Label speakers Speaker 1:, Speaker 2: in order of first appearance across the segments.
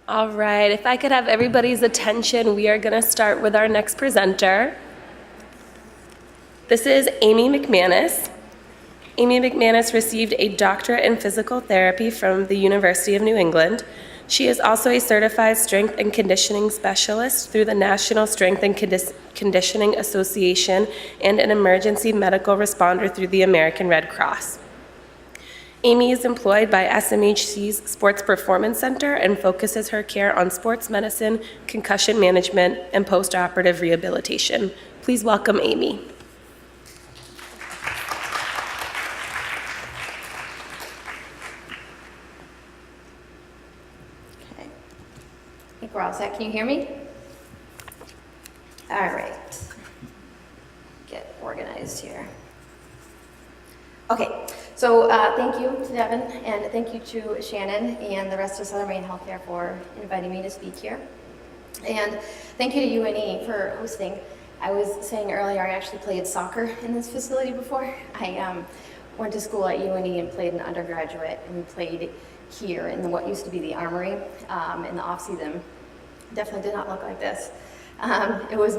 Speaker 1: All right, if I could have everybody's attention, we are going to start with our next presenter. This is Amy McManus. Amy McManus received a doctorate in physical therapy from the University of New England. She is also a certified strength and conditioning specialist through the National Strength and Conditioning Association and an emergency medical responder through the American Red Cross. Amy is employed by SMHC's Sports Performance Center and focuses her care on sports medicine, concussion management, and post-operative rehabilitation. Please welcome Amy.
Speaker 2: Okay. I think we're all set. Can you hear me? All right. Get organized here. Okay, so thank you to Devin, and thank you to Shannon and the rest of Southern Maine Health Care for inviting me to speak here. And thank you to UNE for hosting. I was saying earlier, I actually played soccer in this facility before. I went to school at UNE and played an undergraduate, and we played here in what used to be the Armory in the off-season. Definitely did not look like this.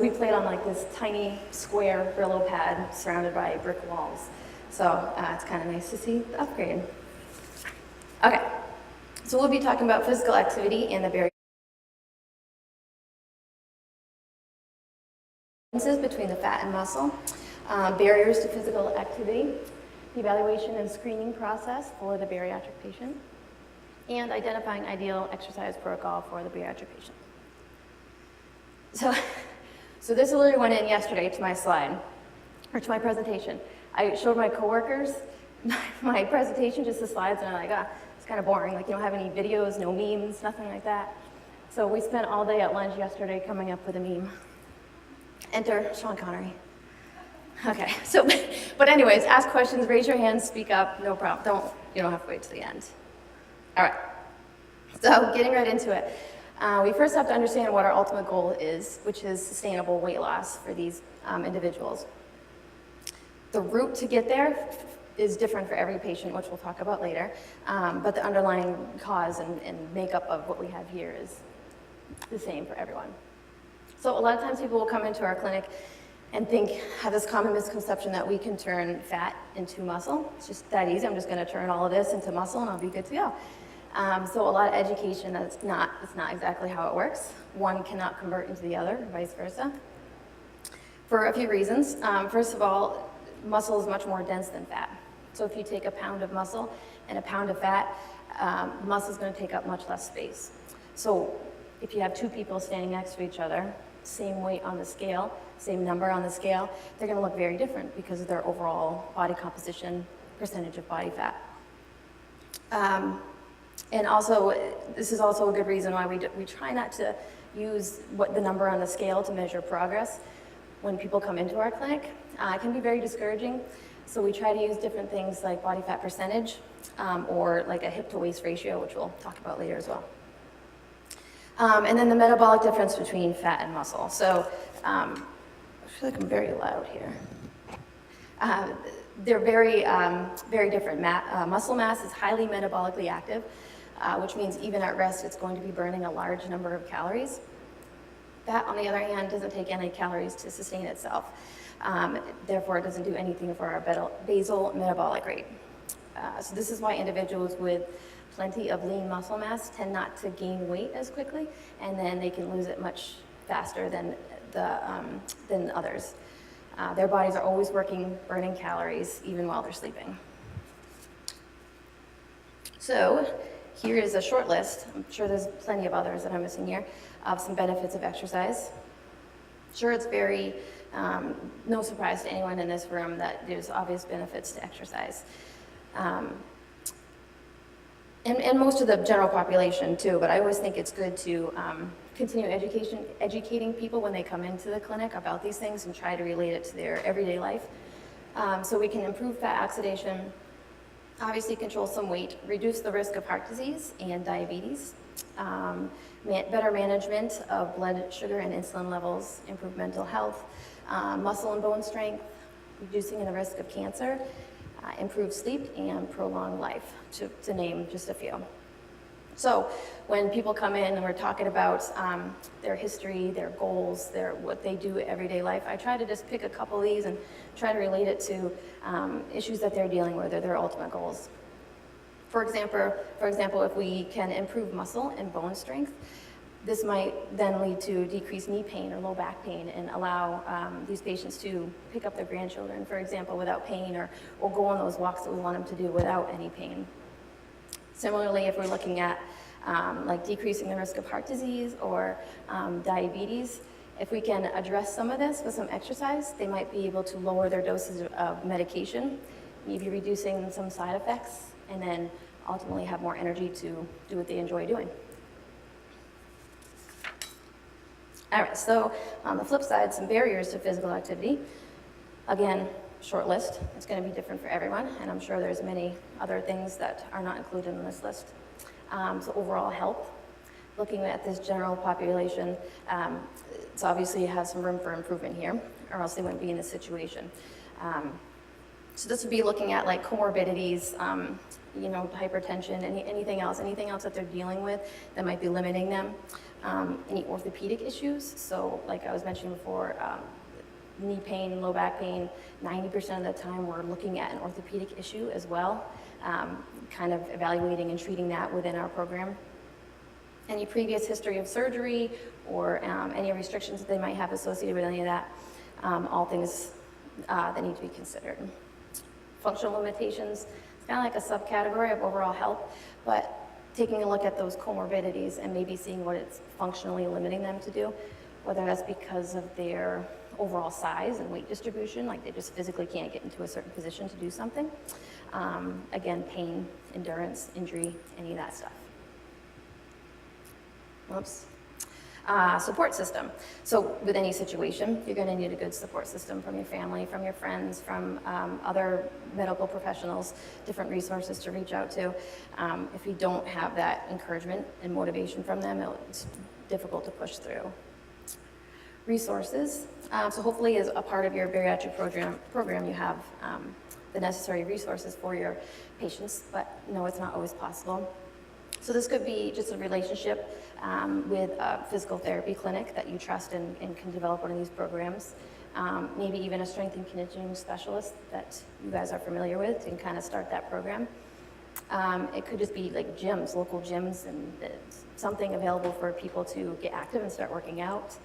Speaker 2: We played on like this tiny square Brillo pad surrounded by brick walls. So it's kind of nice to see the upgrade. Okay, so we'll be talking about physical activity and the differences between the fat and muscle, barriers to physical activity, the evaluation and screening process for the bariatric patient, and identifying ideal exercise protocol for the bariatric patient. So this literally went in yesterday to my slide, or to my presentation. I showed my coworkers my presentation, just the slides, and I'm like, it's kind of boring. Like, you don't have any videos, no memes, nothing like that. So we spent all day at lunch yesterday coming up with a meme. Enter Sean Connery. Okay, so, but anyways, ask questions, raise your hands, speak up, no problem. You don't have to wait till the end. All right, so getting right into it. We first have to understand what our ultimate goal is, which is sustainable weight loss for these individuals. The route to get there is different for every patient, which we'll talk about later, but the underlying cause and makeup of what we have here is the same for everyone. So a lot of times people will come into our clinic and have this common misconception that we can turn fat into muscle. It's just that easy. I'm just going to turn all of this into muscle and I'll be good to go. So a lot of education, it's not exactly how it works. One cannot convert into the other, vice versa, for a few reasons. First of all, muscle is much more dense than fat. So if you take a pound of muscle and a pound of fat, muscle is going to take up much less space. So if you have two people standing next to each other, same weight on the scale, same number on the scale, they're going to look very different because of their overall body composition, percentage of body fat. And also, this is also a good reason why we try not to use the number on the scale to measure progress when people come into our clinic. It can be very discouraging, so we try to use different things like body fat percentage or like a hip to waist ratio, which we'll talk about later as well. And then the metabolic difference between fat and muscle. So I feel like I'm very loud here. They're very, very different. Muscle mass is highly metabolically active, which means even at rest, it's going to be burning a large number of calories. Fat, on the other hand, doesn't take any calories to sustain itself. Therefore, it doesn't do anything for our basal metabolic rate. So this is why individuals with plenty of lean muscle mass tend not to gain weight as quickly, and then they can lose it much faster than others. Their bodies are always working, burning calories, even while they're sleeping. So here is a short list. I'm sure there's plenty of others that I'm missing here, of some benefits of exercise. Sure, it's very no surprise to anyone in this room that there's obvious benefits to exercise. And most of the general population too, but I always think it's good to continue educating people when they come into the clinic about these things and try to relate it to their everyday life. So we can improve fat oxidation, obviously control some weight, reduce the risk of heart disease and diabetes, better management of blood sugar and insulin levels, improve mental health, muscle and bone strength, reducing the risk of cancer, improve sleep, and prolong life, to name just a few. So when people come in and we're talking about their history, their goals, what they do everyday life, I try to just pick a couple of these and try to relate it to issues that they're dealing with or their ultimate goals. For example, if we can improve muscle and bone strength, this might then lead to decreased knee pain or low back pain and allow these patients to pick up their grandchildren, for example, without pain, or go on those walks that we want them to do without any pain. Similarly, if we're looking at like decreasing the risk of heart disease or diabetes, if we can address some of this with some exercise, they might be able to lower their doses of medication, maybe reducing some side effects, and then ultimately have more energy to do what they enjoy doing. All right, so on the flip side, some barriers to physical activity. Again, short list. It's going to be different for everyone, and I'm sure there's many other things that are not included in this list. So overall health, looking at this general population, it's obviously has some room for improvement here, or else they wouldn't be in this situation. So this would be looking at like comorbidities, hypertension, anything else that they're dealing with that might be limiting them. Any orthopedic issues, so like I was mentioning before, knee pain, low back pain, 90% of the time we're looking at an orthopedic issue as well, kind of evaluating and treating that within our program. Any previous history of surgery or any restrictions that they might have associated with any of that, all things that need to be considered. Functional limitations, it's kind of like a subcategory of overall health, but taking a look at those comorbidities and maybe seeing what it's functionally limiting them to do, whether that's because of their overall size and weight distribution, like they just physically can't get into a certain position to do something. Again, pain, endurance, injury, any of that stuff. Whoops. Support system. So with any situation, you're going to need a good support system from your family, from your friends, from other medical professionals, different resources to reach out to. If you don't have that encouragement and motivation from them, it's difficult to push through. Resources. So hopefully as a part of your bariatric program you have the necessary resources for your patients, but no, it's not always possible. So this could be just a relationship with a physical therapy clinic that you trust and can develop one of these programs. Maybe even a strength and conditioning specialist that you guys are familiar with to kind of start that program. It could just be like gyms, local gyms, and something available for people to get active and start working out.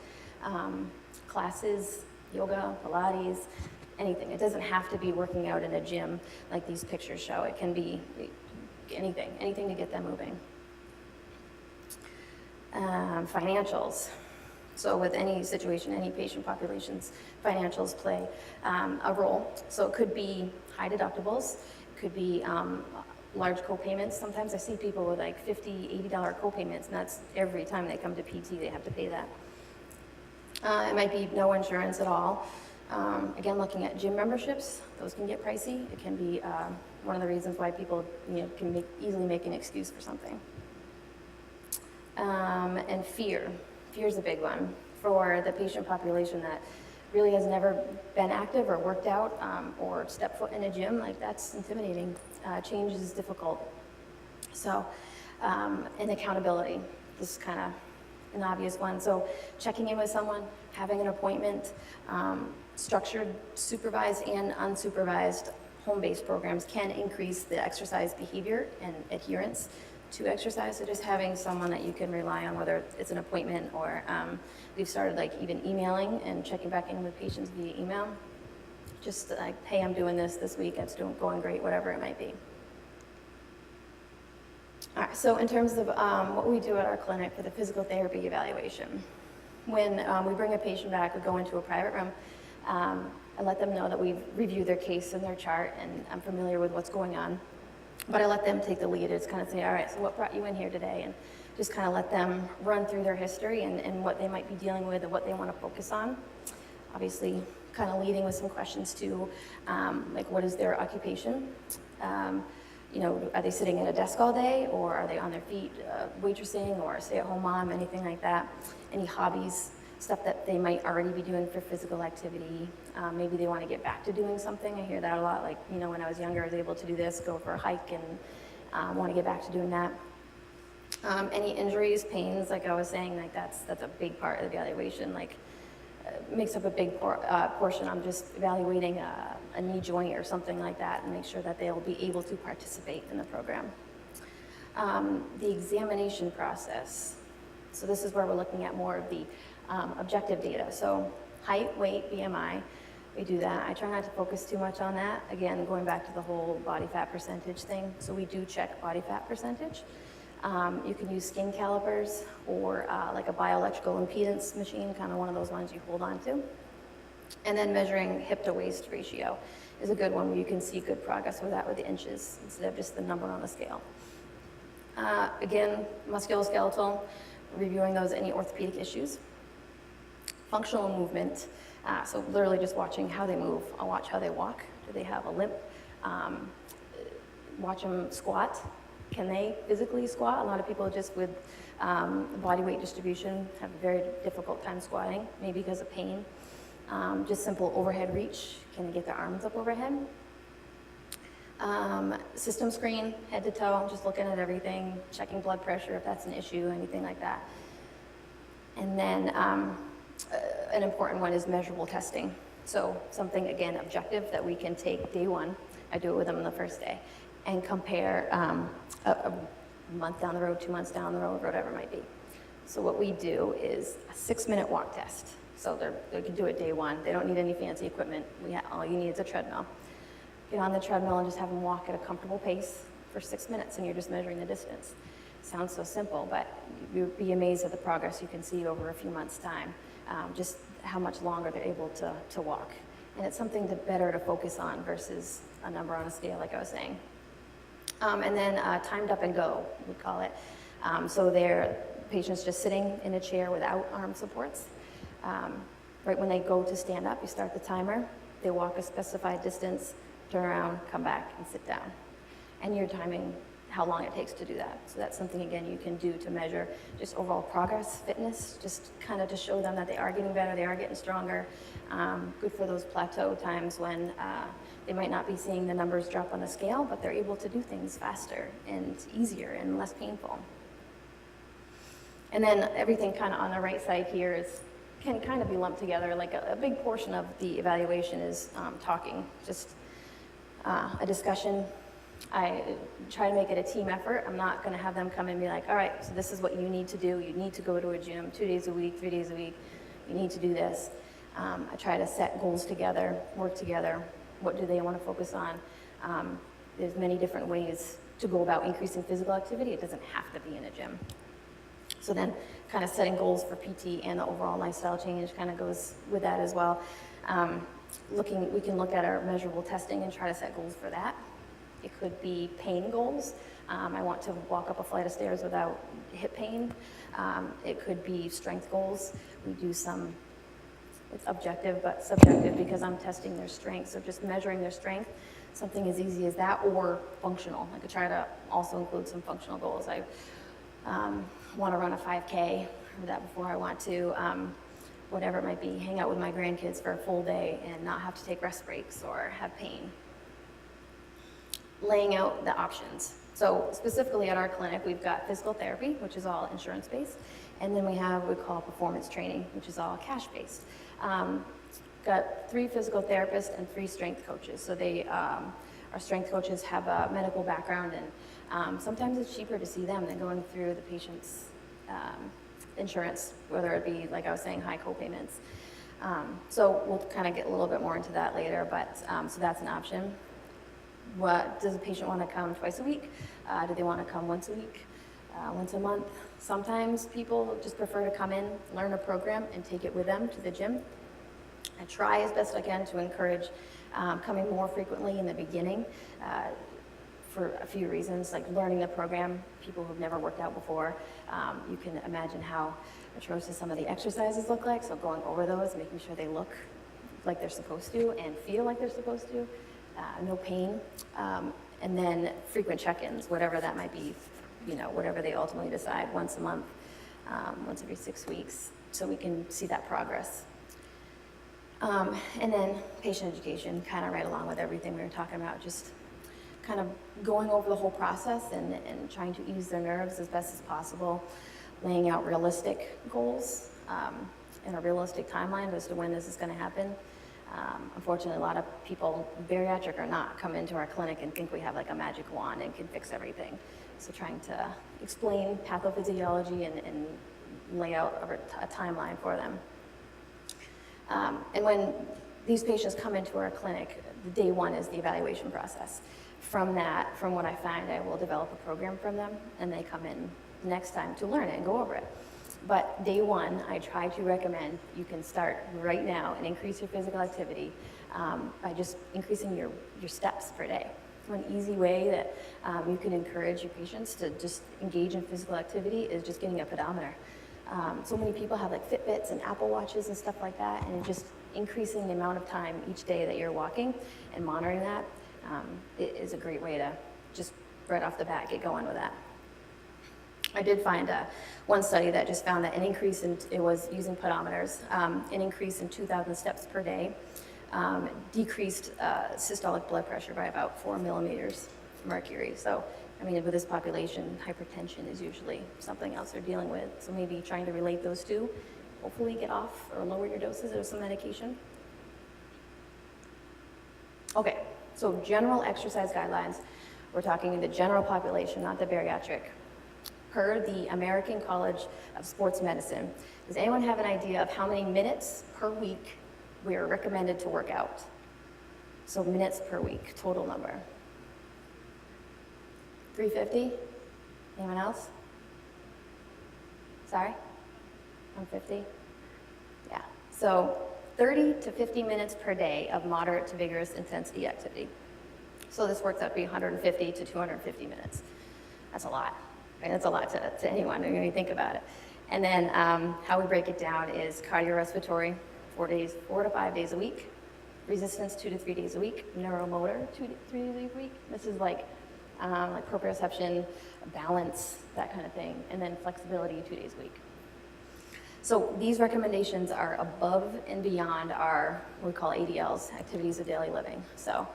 Speaker 2: Classes, yoga, Pilates, anything. It doesn't have to be working out in a gym like these pictures show. It can be anything to get them moving. Financials. So with any situation, any patient populations, financials play a role. So it could be high deductibles, it could be large co-payments. Sometimes I see people with like $50, $80 co-payments, and that's every time they come to PT, they have to pay that. It might be no insurance at all. Again, looking at gym memberships, those can get pricey. It can be one of the reasons why people can easily make an excuse for something. And fear. Fear is a big one for the patient population that really has never been active or worked out or stepped foot in a gym. Like, that's intimidating. Change is difficult. So, and accountability. This is kind of an obvious one. So checking in with someone, having an appointment, structured, supervised and unsupervised home-based programs can increase the exercise behavior and adherence to exercise. So just having someone that you can rely on, whether it's an appointment or we've started like even emailing and checking back in with patients via email. Just like, hey, I'm doing this week, it's going great, whatever it might be. All right, so in terms of what we do at our clinic for the physical therapy evaluation, when we bring a patient back, we go into a private room, I let them know that we've reviewed their case and their chart and I'm familiar with what's going on, but I let them take the lead. It's kind of say, all right, so what brought you in here today? And just kind of let them run through their history and what they might be dealing with and what they want to focus on. Obviously, kind of leading with some questions too, like what is their occupation? Are they sitting at a desk all day, or are they on their feet waitressing or stay-at-home mom, anything like that? Any hobbies, stuff that they might already be doing for physical activity. Maybe they want to get back to doing something. I hear that a lot, like, when I was younger, I was able to do this, go for a hike, and want to get back to doing that. Any injuries, pains, like I was saying, like that's a big part of the evaluation, like makes up a big portion. I'm just evaluating a knee joint or something like that and make sure that they'll be able to participate in the program. The examination process. So this is where we're looking at more of the objective data. So height, weight, BMI, we do that. I try not to focus too much on that. Again, going back to the whole body fat percentage thing. So we do check body fat percentage. You can use skin calipers or like a bioelectrical impedance machine, kind of one of those ones you hold on to. And then measuring hip to waist ratio is a good one where you can see good progress with that with the inches instead of just the number on the scale. Again, musculoskeletal, reviewing those, any orthopedic issues. Functional movement, so literally just watching how they move. I'll watch how they walk. Do they have a limp? Watch them squat. Can they physically squat? A lot of people just with body weight distribution have a very difficult time squatting, maybe because of pain. Just simple overhead reach. Can they get their arms up overhead? System screen, head to toe, just looking at everything, checking blood pressure if that's an issue, anything like that. And then an important one is measurable testing. So something, again, objective that we can take day one. I do it with them on the first day and compare a month down the road, 2 months down the road, whatever it might be. So what we do is a 6-minute walk test. So they can do it day one. They don't need any fancy equipment. All you need is a treadmill. Get on the treadmill and just have them walk at a comfortable pace for 6 minutes, and you're just measuring the distance. Sounds so simple, but you'd be amazed at the progress you can see over a few months' time, just how much longer they're able to walk. And it's something better to focus on versus a number on a scale, like I was saying. And then timed up and go, we call it. So their patients just sitting in a chair without arm supports. Right when they go to stand up, you start the timer. They walk a specified distance, turn around, come back, and sit down. And you're timing how long it takes to do that. So that's something, again, you can do to measure just overall progress, fitness, just kind of to show them that they are getting better, they are getting stronger. Good for those plateau times when they might not be seeing the numbers drop on the scale, but they're able to do things faster and easier and less painful. And then everything kind of on the right side here can kind of be lumped together. Like a big portion of the evaluation is talking, just a discussion. I try to make it a team effort. I'm not going to have them come and be like, all right, so this is what you need to do. You need to go to a gym 2 days a week, 3 days a week. You need to do this. I try to set goals together, work together. What do they want to focus on? There's many different ways to go about increasing physical activity. It doesn't have to be in a gym. So then kind of setting goals for PT and the overall lifestyle change kind of goes with that as well. We can look at our measurable testing and try to set goals for that. It could be pain goals. I want to walk up a flight of stairs without hip pain. It could be strength goals. We do some, it's objective but subjective because I'm testing their strength. So just measuring their strength, something as easy as that, or functional. I could try to also include some functional goals. I want to run a 5K, or that before I want to, whatever it might be, hang out with my grandkids for a full day and not have to take rest breaks or have pain. Laying out the options. So specifically at our clinic, we've got physical therapy, which is all insurance-based, and then we have what we call performance training, which is all cash-based. Got 3 physical therapists and 3 strength coaches. So our strength coaches have a medical background, and sometimes it's cheaper to see them than going through the patient's insurance, whether it be, like I was saying, high co-payments. So we'll kind of get a little bit more into that later, but so that's an option. What does a patient want to come twice a week? Do they want to come once a week, once a month? Sometimes people just prefer to come in, learn a program, and take it with them to the gym. I try as best I can to encourage coming more frequently in the beginning for a few reasons, like learning the program. People who've never worked out before, you can imagine how atrocious some of the exercises look like, so going over those, making sure they look like they're supposed to and feel like they're supposed to. No pain, and then frequent check-ins, whatever that might be, whatever they ultimately decide, once a month, once every 6 weeks, so we can see that progress. And then patient education, kind of right along with everything we were talking about, just kind of going over the whole process and trying to ease their nerves as best as possible, laying out realistic goals and a realistic timeline as to when this is going to happen. Unfortunately, a lot of people, bariatric or not, come into our clinic and think we have like a magic wand and can fix everything. So trying to explain pathophysiology and lay out a timeline for them. And when these patients come into our clinic, the day one is the evaluation process. From that, from what I find, I will develop a program from them, and they come in next time to learn it and go over it. But day one, I try to recommend you can start right now and increase your physical activity by just increasing your steps per day. One easy way that you can encourage your patients to just engage in physical activity is just getting a pedometer. So many people have like Fitbits and Apple Watches and stuff like that, and just increasing the amount of time each day that you're walking and monitoring that it is a great way to just right off the bat get going with that. I did find one study that just found that an increase in, it was using pedometers, an increase in 2,000 steps per day decreased systolic blood pressure by about 4 millimeters of mercury. So, I mean, with this population, hypertension is usually something else they're dealing with. So maybe trying to relate those two, hopefully get off or lower your doses of some medication. Okay, so general exercise guidelines. We're talking the general population, not the bariatric. Per the American College of Sports Medicine, does anyone have an idea of how many minutes per week we are recommended to work out? So minutes per week, total number. 350? Anyone else? Sorry? 150? Yeah. So 30 to 50 minutes per day of moderate to vigorous intensity activity. So this works out to be 150 to 250 minutes. That's a lot. Right? That's a lot to anyone when you think about it. And then how we break it down is cardiorespiratory, 4 to 5 days a week. Resistance, 2 to 3 days a week. Neuromotor, 2 to 3 days a week. This is like proprioception, balance, that kind of thing. And then flexibility, 2 days a week. So these recommendations are above and beyond our, what we call ADLs, activities of daily living. So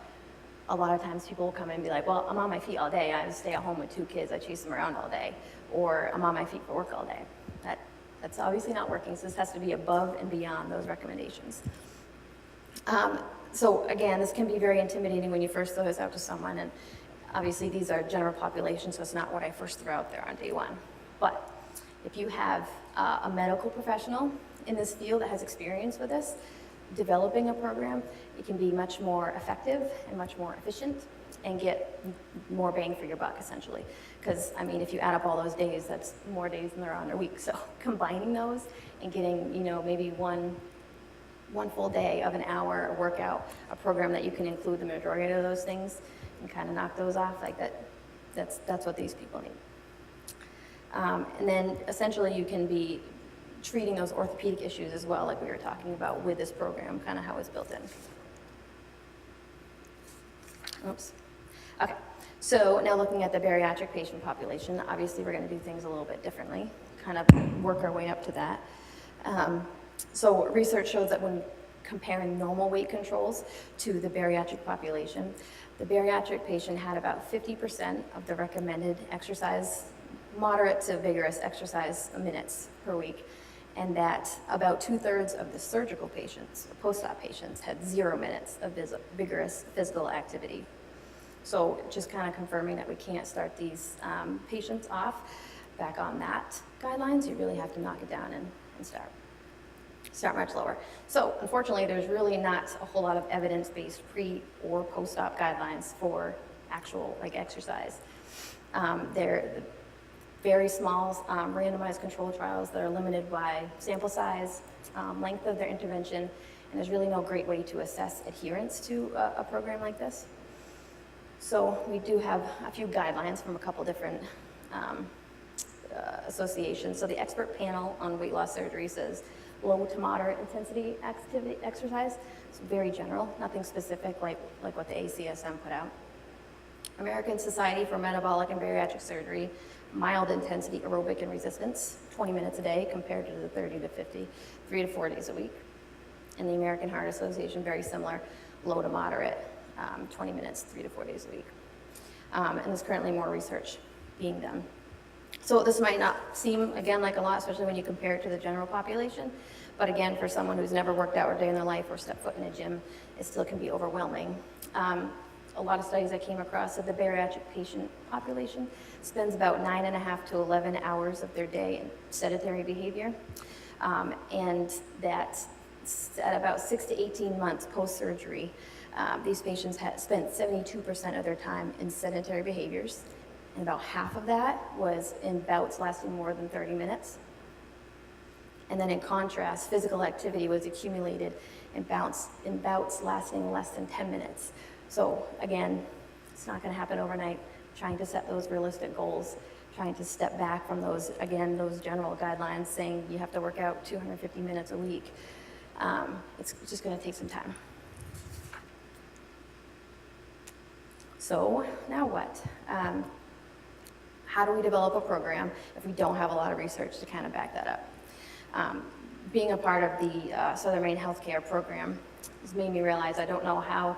Speaker 2: a lot of times people will come in and be like, well, I'm on my feet all day. I stay at home with 2 kids. I chase them around all day. Or I'm on my feet for work all day. That's obviously not working. So this has to be above and beyond those recommendations. So again, this can be very intimidating when you first throw this out to someone. And obviously these are general population, so it's not what I first threw out there on day one. But if you have a medical professional in this field that has experience with this, developing a program, it can be much more effective and much more efficient and get more bang for your buck, essentially. Because, I mean, if you add up all those days, that's more days than there are in a week. So combining those and getting, you know, maybe one full day of an hour workout, a program that you can include the majority of those things and kind of knock those off, like that's what these people need. And then essentially you can be treating those orthopedic issues as well, like we were talking about with this program, kind of how it's built in. Oops. Okay, so now looking at the bariatric patient population, obviously we're going to do things a little bit differently, kind of work our way up to that. So research shows that when comparing normal weight controls to the bariatric population, the bariatric patient had about 50% of the recommended exercise, moderate to vigorous exercise minutes per week, and that about 2/3 of the surgical patients, post-op patients, had 0 minutes of vigorous physical activity. So just kind of confirming that we can't start these patients off back on that guidelines. You really have to knock it down and start much lower. So unfortunately, there's really not a whole lot of evidence-based pre or post-op guidelines for actual exercise. They're very small randomized control trials that are limited by sample size, length of their intervention, and there's really no great way to assess adherence to a program like this. So we do have a few guidelines from a couple different associations. So the expert panel on weight loss surgery says low to moderate intensity exercise. It's very general, nothing specific like what the ACSM put out. American Society for Metabolic and Bariatric Surgery, mild intensity aerobic and resistance, 20 minutes a day compared to the 30 to 50, 3 to 4 days a week. And the American Heart Association, very similar, low to moderate, 20 minutes, 3 to 4 days a week. and there's currently more research being done. So this might not seem, again, like a lot, especially when you compare it to the general population, but again, for someone who's never worked out a day in their life or stepped foot in a gym, it still can be overwhelming. A lot of studies I came across said the bariatric patient population spends about 9.5 to 11 hours of their day in sedentary behavior, and that at about 6 to 18 months post-surgery, these patients had spent 72% of their time in sedentary behaviors, and about half of that was in bouts lasting more than 30 minutes. And then in contrast, physical activity was accumulated in bouts lasting less than 10 minutes. So again, it's not going to happen overnight. Trying to set those realistic goals, trying to step back from those, again, those general guidelines saying you have to work out 250 minutes a week. It's just going to take some time. So now what? How do we develop a program if we don't have a lot of research to kind of back that up? Being a part of the Southern Maine Health Care program has made me realize I don't know how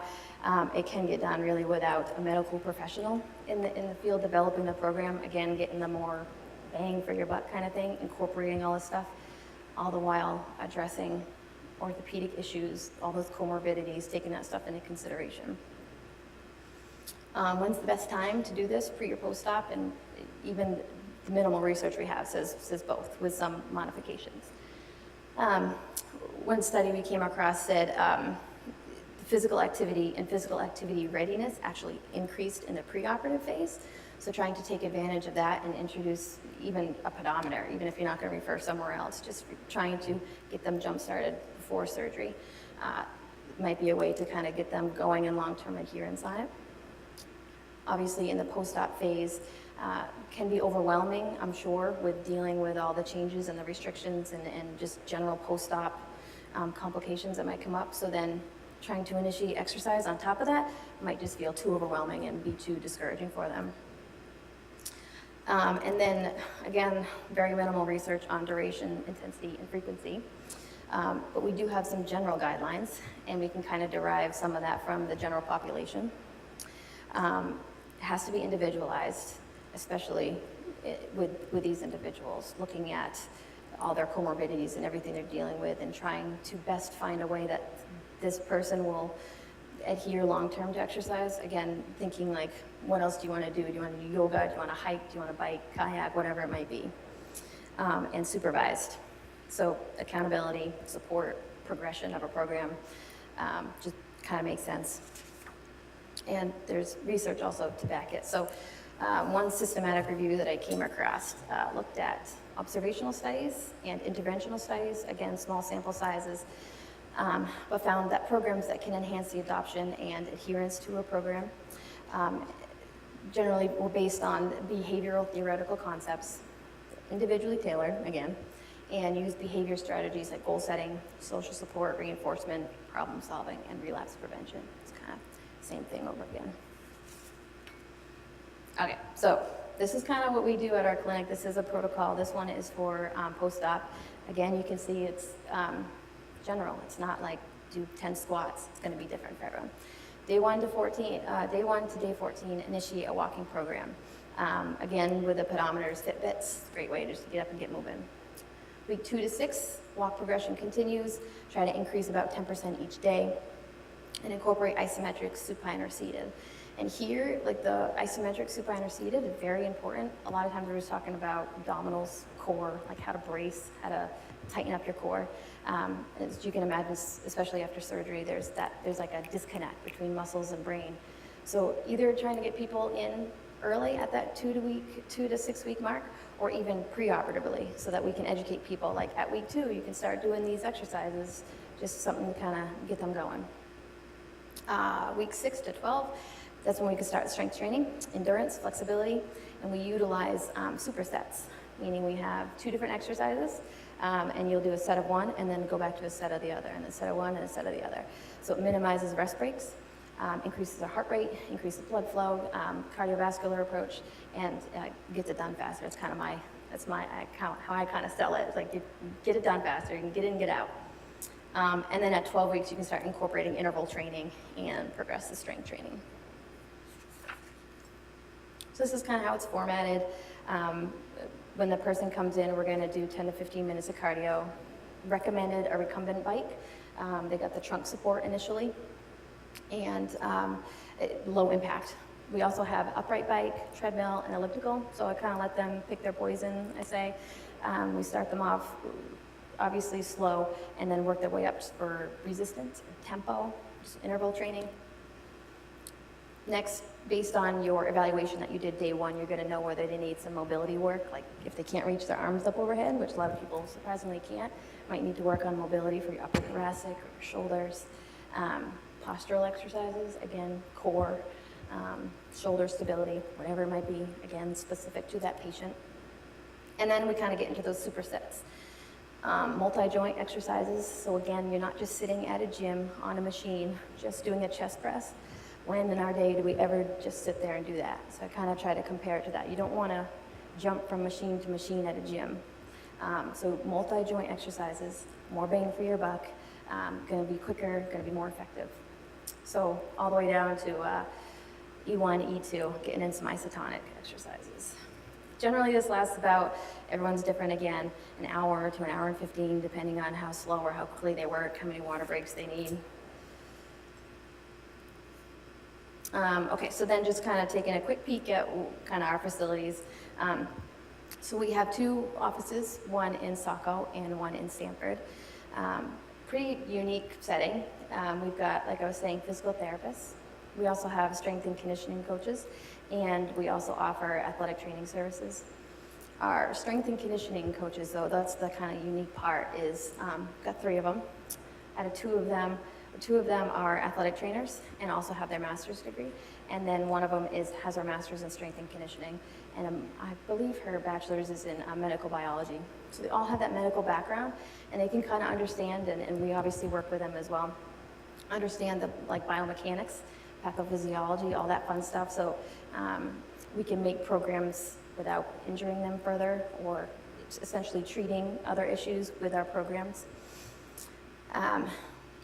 Speaker 2: it can get done really without a medical professional in the field developing the program, again, getting the more bang for your buck kind of thing, incorporating all this stuff, all the while addressing orthopedic issues, all those comorbidities, taking that stuff into consideration. When's the best time to do this, pre or post-op? And even the minimal research we have says both, with some modifications. One study we came across said physical activity and physical activity readiness actually increased in the preoperative phase. So trying to take advantage of that and introduce even a pedometer, even if you're not going to refer somewhere else, just trying to get them jump-started before surgery might be a way to kind of get them going and long-term adherence on it. Obviously, in the post-op phase, can be overwhelming, I'm sure, with dealing with all the changes and the restrictions and just general post-op complications that might come up. So then trying to initiate exercise on top of that might just feel too overwhelming and be too discouraging for them. And then, again, very minimal research on duration, intensity, and frequency. But we do have some general guidelines, and we can kind of derive some of that from the general population. It has to be individualized, especially with these individuals, looking at all their comorbidities and everything they're dealing with and trying to best find a way that this person will adhere long-term to exercise. Again, thinking like, what else do you want to do? Do you want to do yoga? Do you want to hike? Do you want to bike, kayak, whatever it might be? And supervised. So accountability, support, progression of a program just kind of makes sense. And there's research also to back it. So one systematic review that I came across looked at observational studies and interventional studies, again, small sample sizes, but found that programs that can enhance the adoption and adherence to a program generally were based on behavioral theoretical concepts, individually tailored, again, and use behavior strategies like goal setting, social support, reinforcement, problem solving, and relapse prevention. It's kind of same thing over again. Okay, so this is kind of what we do at our clinic. This is a protocol. This one is for post-op. Again, you can see it's general. It's not like do 10 squats. It's going to be different for everyone. Day 1 to day 14, initiate a walking program. Again, with the pedometers, Fitbits, great way just to get up and get moving. Week 2 to 6, walk progression continues. Try to increase about 10% each day. And incorporate isometric, supine, or seated. And here, like the isometric, supine, or seated is very important. A lot of times we're just talking about abdominals, core, like how to brace, how to tighten up your core. As you can imagine, especially after surgery, there's like a disconnect between muscles and brain. So either trying to get people in early at that 2 to 6 week mark, or even preoperatively, so that we can educate people. Like at week 2, you can start doing these exercises, just something to kind of get them going. Week 6 to 12, that's when we can start strength training, endurance, flexibility, and we utilize supersets, meaning we have 2 different exercises, and you'll do a set of one and then go back to a set of the other, and a set of one and a set of the other. So it minimizes rest breaks, increases our heart rate, increases blood flow, cardiovascular approach, and gets it done faster. It's kind of how I kind of sell it. It's like you get it done faster, you can get in and get out. And then at 12 weeks, you can start incorporating interval training and progressive strength training. So this is kind of how it's formatted. When the person comes in, we're going to do 10 to 15 minutes of cardio, recommended a recumbent bike. They got the trunk support initially, and low impact. We also have upright bike, treadmill, and elliptical, so I kind of let them pick their poison, I say. We start them off obviously slow, and then work their way up for resistance, tempo, just interval training. Next, based on your evaluation that you did day one, you're going to know whether they need some mobility work, like if they can't reach their arms up overhead, which a lot of people surprisingly can't, might need to work on mobility for your upper thoracic or your shoulders. Postural exercises, again, core, shoulder stability, whatever it might be, again, specific to that patient. And then we kind of get into those supersets. Multi-joint exercises, so again, you're not just sitting at a gym on a machine, just doing a chest press. When in our day do we ever just sit there and do that? So I kind of try to compare it to that. You don't want to jump from machine to machine at a gym. So multi-joint exercises, more bang for your buck, going to be quicker, going to be more effective. So all the way down to E1, E2, getting in some isotonic exercises. Generally this lasts about, everyone's different again, an hour to an hour and 15, depending on how slow or how quickly they work, how many water breaks they need. Okay, so then just kind of taking a quick peek at kind of our facilities. So we have 2 offices, one in Saco and one in Stamford. Pretty unique setting. We've got, like I was saying, physical therapists. We also have strength and conditioning coaches, and we also offer athletic training services. Our strength and conditioning coaches, though, that's the kind of unique part, is got 3 of them. Out of 2 of them, 2 of them are athletic trainers and also have their master's degree, and then one of them has her master's in strength and conditioning, and I believe her bachelor's is in medical biology. So they all have that medical background, and they can kind of understand, and we obviously work with them as well, understand the biomechanics, pathophysiology, all that fun stuff, so we can make programs without injuring them further or essentially treating other issues with our programs.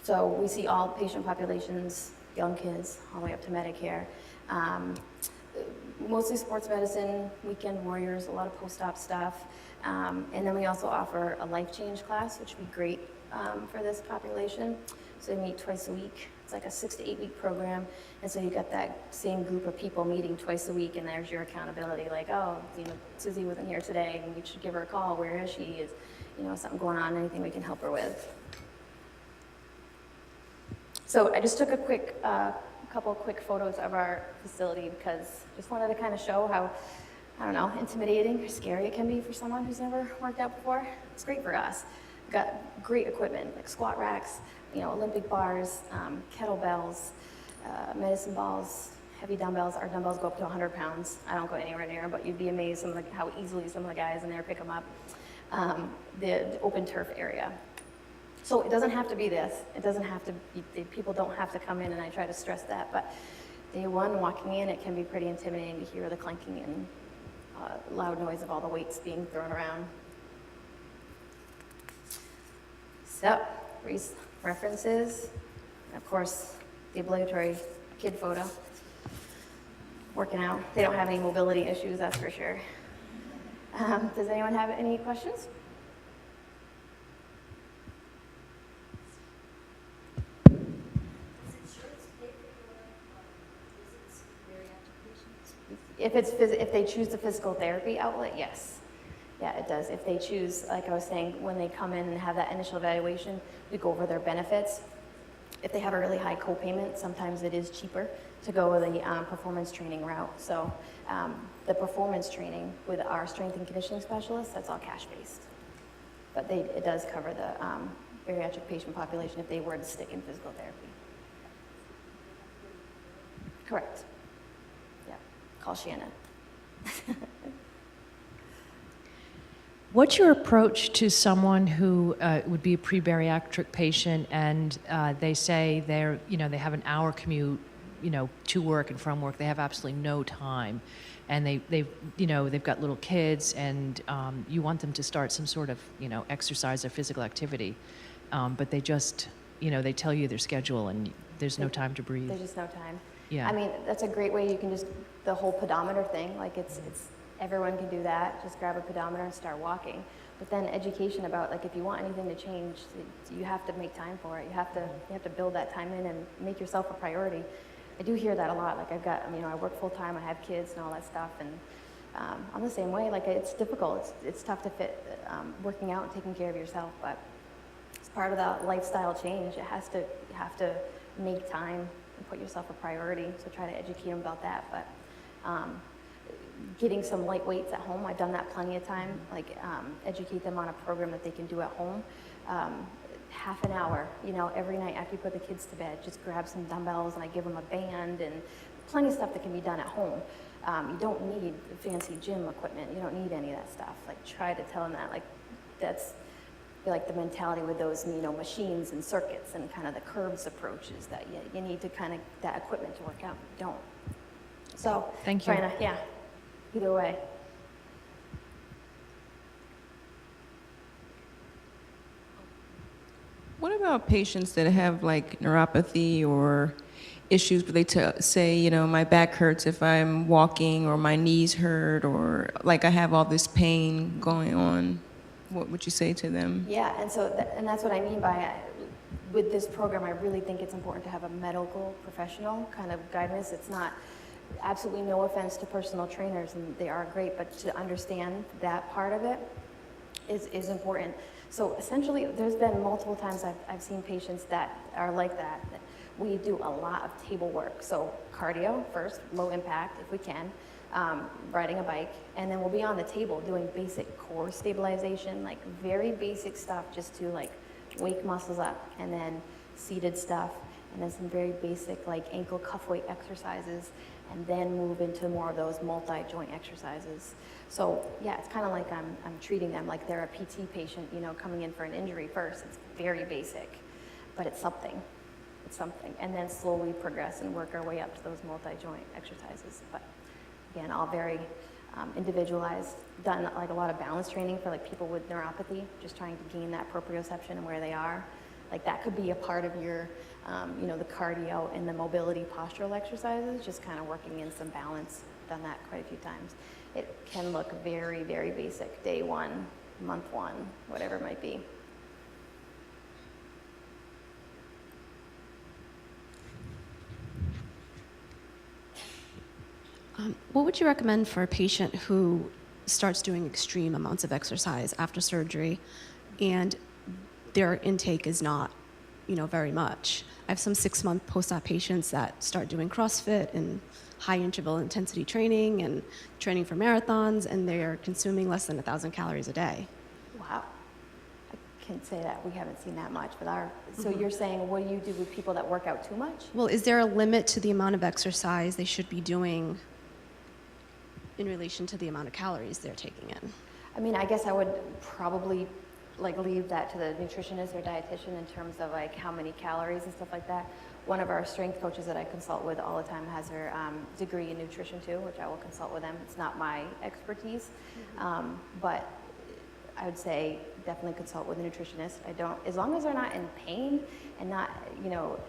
Speaker 2: So we see all patient populations, young kids, all the way up to Medicare. Mostly sports medicine, weekend warriors, a lot of post-op stuff. And then we also offer a life change class, which would be great for this population. So they meet twice a week. It's like a 6 to 8 week program. And so you got that same group of people meeting twice a week, and there's your accountability. Like, oh, Susie wasn't here today, and we should give her a call. Where is she? Is, something going on, anything we can help her with. So I just took a quick, couple quick photos of our facility because just wanted to kind of show how, I don't know, intimidating or scary it can be for someone who's never worked out before. It's great for us. We've got great equipment like squat racks, Olympic bars, kettlebells, medicine balls, heavy dumbbells. Our dumbbells go up to 100 pounds. I don't go anywhere near them, but you'd be amazed how easily some of the guys in there pick them up. The open turf area. So it doesn't have to be this. It doesn't have to be, people don't have to come in, and I try to stress that. But day one, walking in, it can be pretty intimidating to hear the clanking and loud noise of all the weights being thrown around. So, references, and of course, the obligatory kid photo. Working out. They don't have any mobility issues, that's for sure. Does anyone have any questions? If they choose the physical therapy outlet, yes. Yeah, it does. If they choose, like I was saying, when they come in and have that initial evaluation, we go over their benefits. If they have a really high co-payment, sometimes it is cheaper to go with the performance training route. So the performance training with our strength and conditioning specialists, that's all cash-based. But it does cover the bariatric patient population if they were to stick in physical therapy. Correct. Call Shannon.
Speaker 3: What's your approach to someone who would be a pre-bariatric patient and they say they have an hour commute, to work and from work. They have absolutely no time, and they've got little kids, and you want them to start some sort of exercise or physical activity, but they just they tell you their schedule and there's no time to breathe.
Speaker 2: There's just no time.
Speaker 3: Yeah.
Speaker 2: I mean, that's a great way. You can just, the whole pedometer thing, like it's everyone can do that. Just grab a pedometer and start walking. But then education about, like, if you want anything to change, you have to make time for it. You have to build that time in and make yourself a priority. I do hear that a lot. Like, I've got, I work full time, I have kids and all that stuff, and I'm the same way. Like, it's difficult. It's tough to fit working out and taking care of yourself, but it's part of that lifestyle change. You have to make time and put yourself a priority. So try to educate them about that. But getting some light weights at home, I've done that plenty of time. Like, educate them on a program that they can do at home. Half an hour, every night after you put the kids to bed, just grab some dumbbells and I give them a band, and plenty of stuff that can be done at home. You don't need fancy gym equipment. You don't need any of that stuff. Like, try to tell them that. Like, that's like the mentality with those, machines and circuits and kind of the curves approaches that you need to kind of that equipment to work out. You don't. So
Speaker 3: Thank you.
Speaker 2: Either way.
Speaker 4: What about patients that have like neuropathy or issues where they say, my back hurts if I'm walking, or my knees hurt, or like I have all this pain going on? What would you say to them?
Speaker 2: Yeah, and so and that's what I mean by with this program. I really think it's important to have a medical professional kind of guidance. It's not, absolutely no offense to personal trainers, and they are great, but to understand that part of it is important. So essentially, there's been multiple times I've seen patients that are like that. We do a lot of table work. So cardio first, low impact if we can, riding a bike, and then we'll be on the table doing basic core stabilization, like very basic stuff just to like wake muscles up, and then seated stuff, and then some very basic like ankle cuff weight exercises, and then move into more of those multi-joint exercises. So yeah, it's kind of like I'm treating them like they're a PT patient, coming in for an injury first. It's very basic, but it's something. It's something. And then slowly progress and work our way up to those multi-joint exercises. But again, all very individualized. Done like a lot of balance training for like people with neuropathy, just trying to gain that proprioception and where they are. Like that could be a part of your, the cardio and the mobility postural exercises, just kind of working in some balance. Done that quite a few times. It can look very, very basic, day one, month one, whatever it might be.
Speaker 5: What would you recommend for a patient who starts doing extreme amounts of exercise after surgery and their intake is not, very much? I have some 6-month post-op patients that start doing CrossFit and high interval intensity training and training for marathons, and they're consuming less than 1,000 calories a day.
Speaker 2: Wow. I can't say that we haven't seen that much, but so you're saying, what do you do with people that work out too much?
Speaker 5: Well, is there a limit to the amount of exercise they should be doing in relation to the amount of calories they're taking in?
Speaker 2: I mean, I guess I would probably like leave that to the nutritionist or dietitian in terms of like how many calories and stuff like that. One of our strength coaches that I consult with all the time has her degree in nutrition too, which I will consult with them. It's not my expertise, but I would say definitely consult with a nutritionist. As long as they're not in pain and not,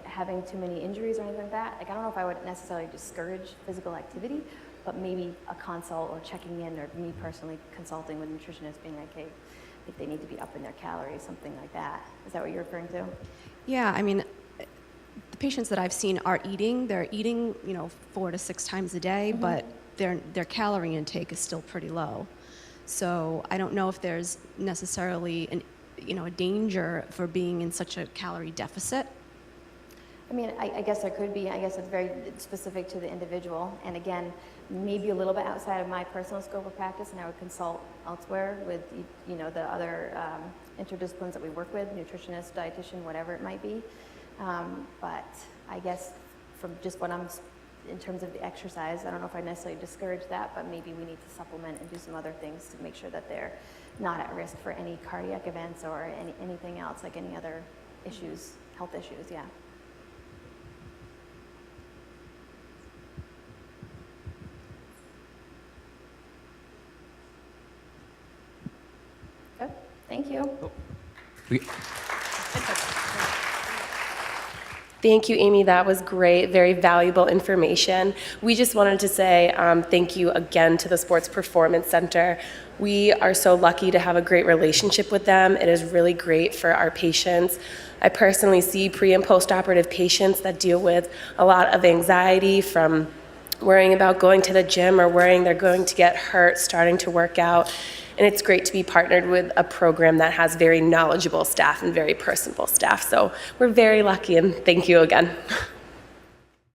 Speaker 2: having too many injuries or anything like that. Like, I don't know if I would necessarily discourage physical activity, but maybe a consult or checking in, or me personally consulting with a nutritionist, being like, hey, I think they need to be up in their calories, something like that. Is that what you're referring to?
Speaker 5: Yeah, I mean, the patients that I've seen are eating. They're eating, 4 to 6 times a day, but their calorie intake is still pretty low. So I don't know if there's necessarily a danger for being in such a calorie deficit.
Speaker 2: I mean, I guess there could be. I guess it's very specific to the individual. And again, maybe a little bit outside of my personal scope of practice, and I would consult elsewhere with, the other interdisciplines that we work with, nutritionist, dietitian, whatever it might be. But I guess from just what in terms of the exercise, I don't know if I necessarily discourage that, but maybe we need to supplement and do some other things to make sure that they're not at risk for any cardiac events or anything else, like any other issues, health issues, yeah. Good, thank you.
Speaker 1: Thank you, Amy. That was great. Very valuable information. We just wanted to say thank you again to the Sports Performance Center. We are so lucky to have a great relationship with them. It is really great for our patients. I personally see pre- and post-operative patients that deal with a lot of anxiety from worrying about going to the gym or worrying they're going to get hurt starting to work out. And it's great to be partnered with a program that has very knowledgeable staff and very personable staff. So we're very lucky, and thank you again.